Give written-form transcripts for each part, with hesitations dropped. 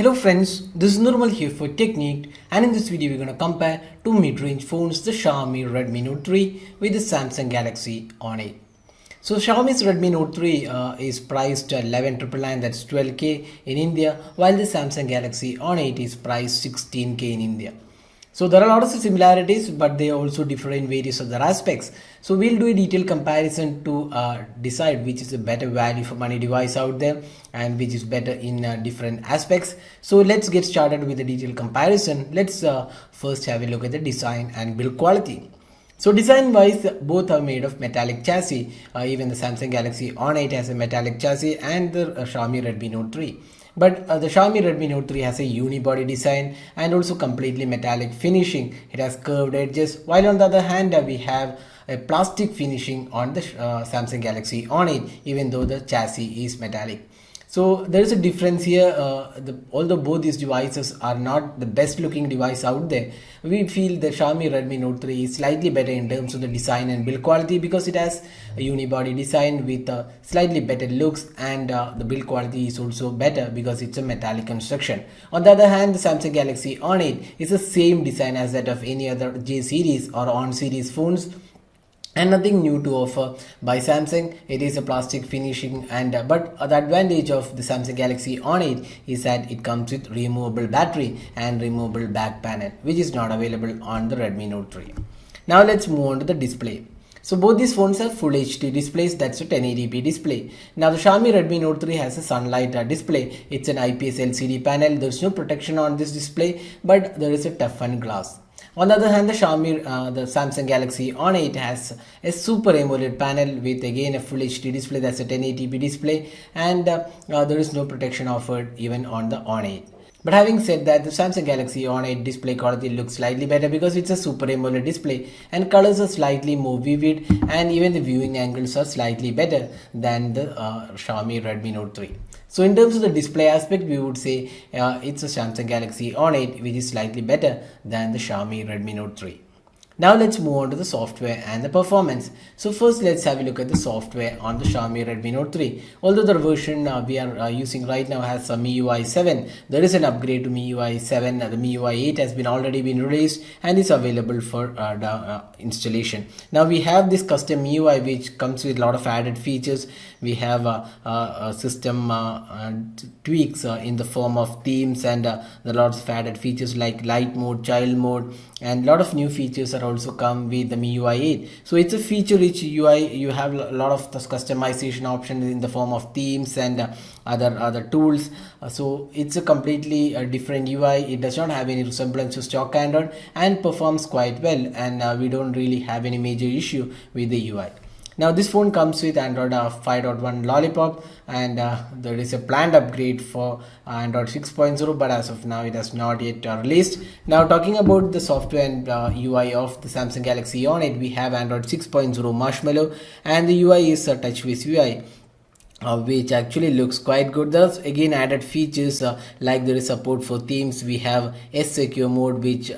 Hello friends, this is Nirmal here for Technique, and in this video we're going to compare two mid-range phones, the Xiaomi Redmi Note 3 with the Samsung Galaxy On 8. So Xiaomi's Redmi Note 3 is priced at 11,999, that's 12k in India, while the Samsung Galaxy On 8 is priced 16k in India. So there are a lot of similarities, but they also differ in various other aspects. So we'll do a detailed comparison to decide which is a better value for money device out there and which is better in different aspects. So let's get started with the detailed comparison. Let's first have a look at the design and build quality. So design wise, both are made of metallic chassis. Even the Samsung Galaxy On 8 has a metallic chassis and the Xiaomi Redmi Note 3. But the Xiaomi Redmi Note 3 has a unibody design and also completely metallic finishing. It has curved edges, while on the other hand we have a plastic finishing on the Samsung Galaxy On 8, even though the chassis is metallic. So there is a difference here. Although both these devices are not the best looking device out there, we feel the Xiaomi Redmi Note 3 is slightly better in terms of the design and build quality because it has a unibody design with slightly better looks, and the build quality is also better because it's a metallic construction. On the other hand, the Samsung Galaxy On 8 is the same design as that of any other J series or On series phones, and nothing new to offer by Samsung. It is a plastic finishing, and but the advantage of the Samsung Galaxy On 8 is that it comes with removable battery and removable back panel, which is not available on the Redmi Note 3. Now let's move on to the display. So both these phones have full HD displays, that's a 1080p display. Now the Xiaomi Redmi Note 3 has a sunlight display. It's an IPS LCD panel. There's no protection on this display, but there is a toughened glass. On the other hand, the Samsung Galaxy On 8 has a Super AMOLED panel with again a full HD display, that's a 1080p display, and there is no protection offered even on the On 8. But having said that, the Samsung Galaxy On 8 display quality looks slightly better because it's a Super AMOLED display and colors are slightly more vivid, and even the viewing angles are slightly better than the Xiaomi Redmi Note 3. So in terms of the display aspect, we would say it's a Samsung Galaxy On 8 which is slightly better than the Xiaomi Redmi Note 3. Now let's move on to the software and the performance. So first let's have a look at the software on the Xiaomi Redmi Note 3. Although the version we are using right now has MIUI 7, there is an upgrade to MIUI 7. The MIUI 8 has already been released and is available for installation. Now we have this custom MIUI which comes with a lot of added features. We have system tweaks in the form of themes and lots of added features like light mode, child mode, and a lot of new features are also come with the MIUI 8. So it's a feature rich UI. You have a lot of customization options in the form of themes and other tools. So it's a completely different UI. It does not have any resemblance to stock Android and performs quite well, and we don't really have any major issue with the UI. Now this phone comes with Android 5.1 Lollipop, and there is a planned upgrade for Android 6.0, but as of now it has not yet released. Now talking about the software and UI of the Samsung Galaxy On 8, we have Android 6.0 Marshmallow, and the UI is a TouchWiz UI. Which actually looks quite good. There's again added features like there is support for themes. We have S-Secure mode which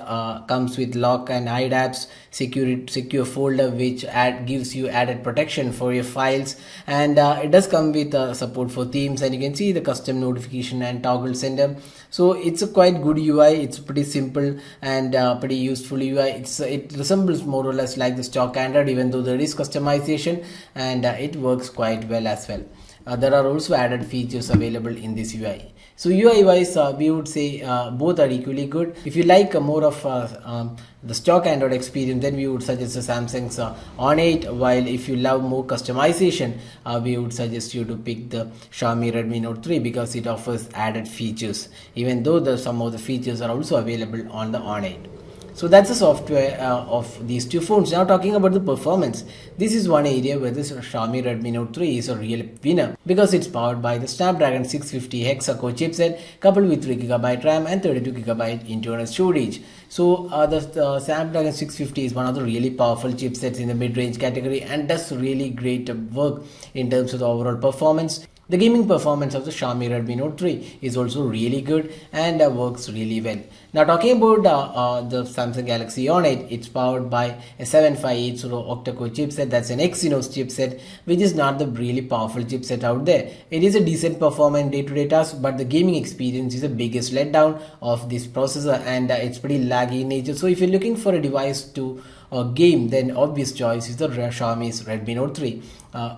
comes with lock and hide apps, secure folder which gives you added protection for your files, and it does come with support for themes, and you can see the custom notification and toggle sender. So it's a quite good UI. It's pretty simple and pretty useful UI. It resembles more or less like the stock Android, even though there is customization, and it works quite well as well. There are also added features available in this UI. So UI wise, we would say both are equally good. If you like more of the stock Android experience, then we would suggest the Samsung's On 8, while if you love more customization, we would suggest you to pick the Xiaomi Redmi Note 3 because it offers added features, even though some of the features are also available on the On 8. So that's the software of these two phones. Now talking about the performance, this is one area where this Xiaomi Redmi Note 3 is a real winner because it's powered by the Snapdragon 650 hexa-core chipset coupled with 3GB RAM and 32GB internal storage. So the Snapdragon 650 is one of the really powerful chipsets in the mid-range category and does really great work in terms of the overall performance. The gaming performance of the Xiaomi Redmi Note 3 is also really good and works really well. Now talking about the Samsung Galaxy On8, it's powered by a 7580 octa-core chipset. That's an Exynos chipset, which is not the really powerful chipset out there. It is a decent performance day-to-day task, but the gaming experience is the biggest letdown of this processor, and it's pretty laggy in nature. So if you're looking for a device to game, then obvious choice is the Xiaomi's Redmi Note 3.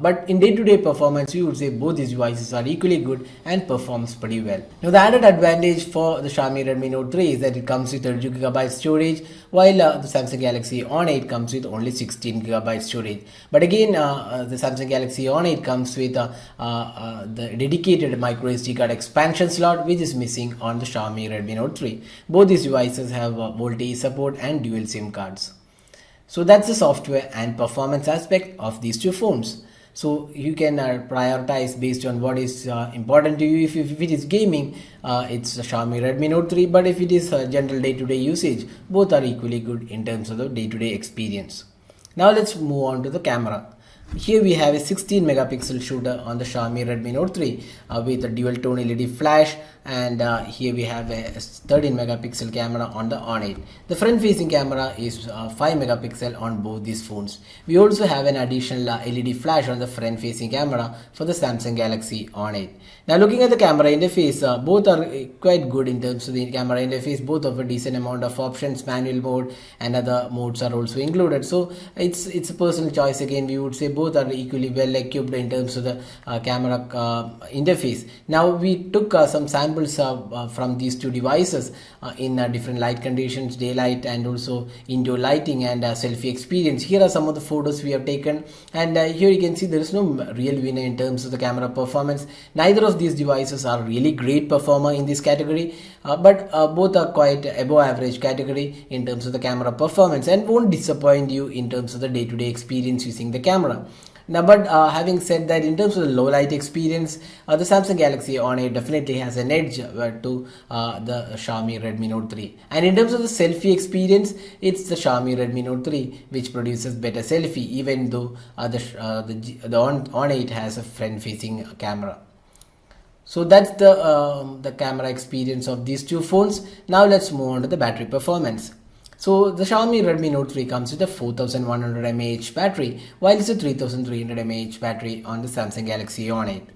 But in day-to-day performance, we would say both these devices are equally good and performs pretty well. Now the added advantage for the Xiaomi Redmi Note 3 is that it comes with 32GB storage, while the Samsung Galaxy On8 comes with only 16GB storage. But again, the Samsung Galaxy On8 comes with the dedicated micro SD card expansion slot, which is missing on the Xiaomi Redmi Note 3. Both these devices have VoLTE support and dual SIM cards. So that's the software and performance aspect of these two phones. So you can prioritize based on what is important to you. If it is gaming, it's the Xiaomi Redmi Note 3, but if it is general day-to-day usage, both are equally good in terms of the day-to-day experience. Now let's move on to the camera. Here we have a 16 megapixel shooter on the Xiaomi Redmi Note 3 with a dual tone LED flash, and here we have a 13 megapixel camera on the On8. The front facing camera is 5 megapixel on both these phones. We also have an additional LED flash on the front facing camera for the Samsung Galaxy On8. Now looking at the camera interface, both are quite good in terms of the camera interface. Both of a decent amount of options, manual mode and other modes are also included. So it's a personal choice. Again, we would say both are equally well equipped in terms of the camera interface. Now we took some samples from these two devices in different light conditions, daylight and also indoor lighting and selfie experience. Here are some of the photos we have taken, and here you can see there is no real winner in terms of the camera performance. Neither of these devices are really great performer in this category, but both are quite above average category in terms of the camera performance and won't disappoint you in terms of the day-to-day experience using the camera. Now, but having said that, in terms of the low light experience, the Samsung Galaxy On8 definitely has an edge to the Xiaomi Redmi Note 3. And in terms of the selfie experience, it's the Xiaomi Redmi Note 3 which produces better selfie, even though the On8 has a front-facing camera. So that's the camera experience of these two phones. Now let's move on to the battery performance. So the Xiaomi Redmi Note 3 comes with a 4100 mAh battery, while it's a 3300 mAh battery on the Samsung Galaxy On8.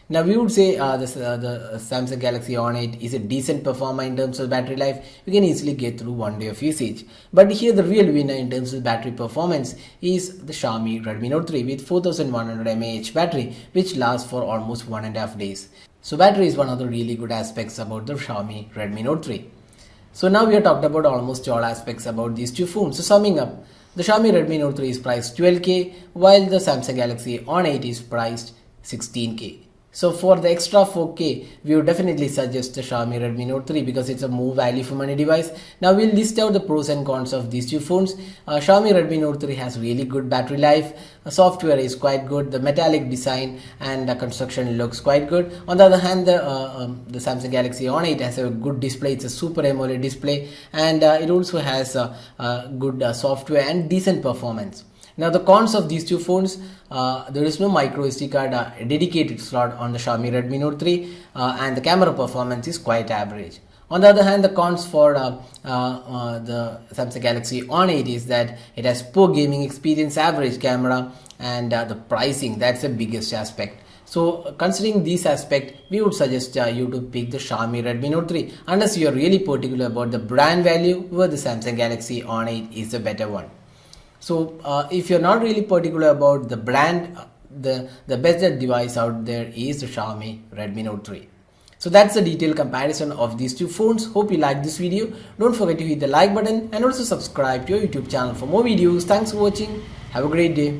Now we would say the Samsung Galaxy On8 is a decent performer in terms of battery life. You can easily get through one day of usage. But here the real winner in terms of battery performance is the Xiaomi Redmi Note 3 with 4100 mAh battery, which lasts for almost 1.5 days. So battery is one of the really good aspects about the Xiaomi Redmi Note 3. So now we have talked about almost all aspects about these two phones. So summing up, the Xiaomi Redmi Note 3 is priced 12K, while the Samsung Galaxy On8 is priced 16K. So for the extra 4K, we would definitely suggest the Xiaomi Redmi Note 3 because it's a more value for money device. Now we'll list out the pros and cons of these two phones. Xiaomi Redmi Note 3 has really good battery life. Software is quite good. The metallic design and the construction looks quite good. On the other hand, the Samsung Galaxy On8 has a good display. It's a Super AMOLED display, and it also has good software and decent performance. Now the cons of these two phones, there is no micro SD card dedicated slot on the Xiaomi Redmi Note 3 and the camera performance is quite average. On the other hand, the cons for the Samsung Galaxy On8 is that it has poor gaming experience, average camera, and the pricing. That's the biggest aspect. So considering this aspect, we would suggest you to pick the Xiaomi Redmi Note 3 unless you are really particular about the brand value, where the Samsung Galaxy On8 is the better one. So if you're not really particular about the brand, the best device out there is the Xiaomi Redmi Note 3. So that's the detailed comparison of these two phones. Hope you liked this video. Don't forget to hit the like button and also subscribe to your YouTube channel for more videos. Thanks for watching. Have a great day.